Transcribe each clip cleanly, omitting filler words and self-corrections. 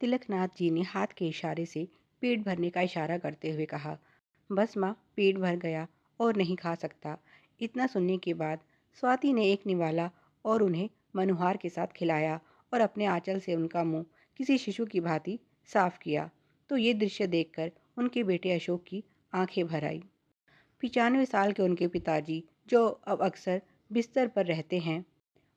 तिलकनाथ जी ने हाथ के इशारे से पेट भरने का इशारा करते हुए कहा, बस माँ, पेट भर गया और नहीं खा सकता। इतना सुनने के बाद स्वाति ने एक निवाला और उन्हें मनुहार के साथ खिलाया और अपने आंचल से उनका मुंह किसी शिशु की भांति साफ किया। तो ये दृश्य देखकर उनके बेटे अशोक की आंखें भर आई। 95 साल के उनके पिताजी, जो अब अक्सर बिस्तर पर रहते हैं,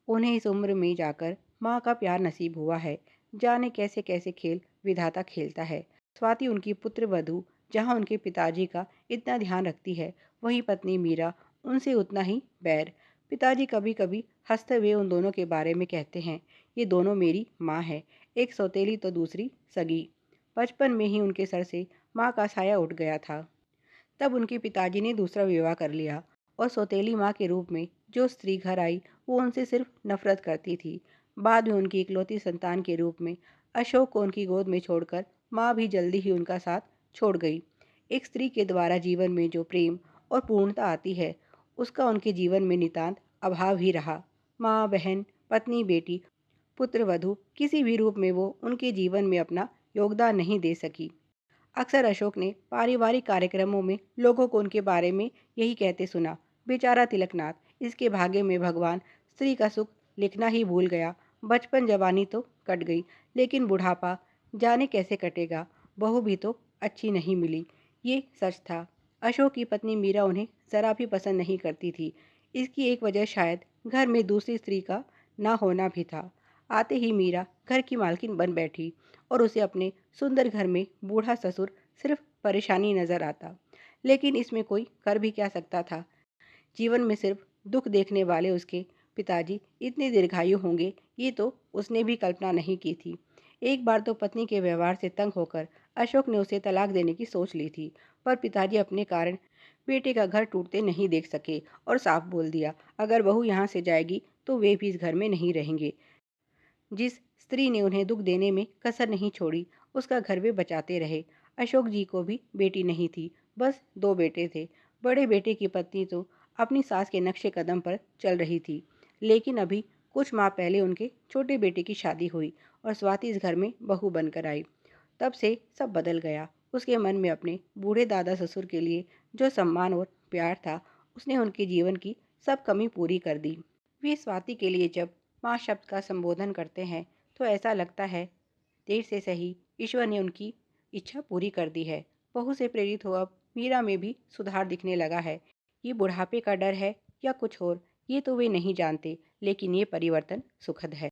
उन्हें इस उम्र में जाकर माँ का प्यार नसीब हुआ है। जाने कैसे कैसे खेल विधाता खेलता है। स्वाति उनकी पुत्र वधू जहाँ उनके पिताजी का इतना ध्यान रखती है, वहीं पत्नी मीरा उनसे उतना ही बैर। पिताजी कभी कभी हंसते हुए उन दोनों के बारे में कहते हैं, ये दोनों मेरी माँ है, एक सौतेली तो दूसरी सगी। बचपन में ही उनके सर से माँ का साया उठ गया था। तब उनके पिताजी ने दूसरा विवाह कर लिया और सौतेली माँ के रूप में जो स्त्री घर आई, वो उनसे सिर्फ नफरत करती थी। बाद में उनकी इकलौती संतान के रूप में अशोक को उनकी गोद में छोड़कर माँ भी जल्दी ही उनका साथ छोड़ गई। एक स्त्री के द्वारा जीवन में जो प्रेम और पूर्णता आती है, उसका उनके जीवन में नितांत अभाव ही रहा। माँ, बहन, पत्नी, बेटी, पुत्र वधू, किसी भी रूप में वो उनके जीवन में अपना योगदान नहीं दे सकी। अक्सर अशोक ने पारिवारिक कार्यक्रमों में लोगों को उनके बारे में यही कहते सुना, बेचारा तिलकनाथ, इसके भाग्य में भगवान स्त्री का सुख लिखना ही भूल गया। बचपन जवानी तो कट गई, लेकिन बुढ़ापा जाने कैसे कटेगा। बहू भी तो अच्छी नहीं मिली। ये सच था। अशोक की पत्नी मीरा उन्हें ज़रा भी पसंद नहीं करती थी। इसकी एक वजह शायद घर में दूसरी स्त्री का ना होना भी था। आते ही मीरा घर की मालकिन बन बैठी और उसे अपने सुंदर घर में बूढ़ा ससुर सिर्फ परेशानी नजर आता। लेकिन इसमें कोई कर भी क्या सकता था। जीवन में सिर्फ दुख देखने वाले उसके पिताजी इतने दीर्घायु होंगे, ये तो उसने भी कल्पना नहीं की थी। एक बार तो पत्नी के व्यवहार से तंग होकर अशोक ने उसे तलाक देने की सोच ली थी, पर पिताजी अपने कारण बेटे का घर टूटते नहीं देख सके और साफ बोल दिया, अगर बहू यहाँ से जाएगी तो वे भी इस घर में नहीं रहेंगे। जिस स्त्री ने उन्हें दुख देने में कसर नहीं छोड़ी, उसका घर वे बचाते रहे। अशोक जी को भी बेटी नहीं थी, बस दो बेटे थे। बड़े बेटे की पत्नी तो अपनी सास के नक्शे कदम पर चल रही थी, लेकिन अभी कुछ माह पहले उनके छोटे बेटे की शादी हुई और स्वाति इस घर में बहू बनकर आई। तब से सब बदल गया। उसके मन में अपने बूढ़े दादा ससुर के लिए जो सम्मान और प्यार था, उसने उनके जीवन की सब कमी पूरी कर दी। वे स्वाति के लिए जब माँ शब्द का संबोधन करते हैं, तो ऐसा लगता है देर से सही ईश्वर ने उनकी इच्छा पूरी कर दी है। बहू से प्रेरित हो अब मीरा में भी सुधार दिखने लगा है। ये बुढ़ापे का डर है या कुछ और, ये तो वे नहीं जानते, लेकिन ये परिवर्तन सुखद है।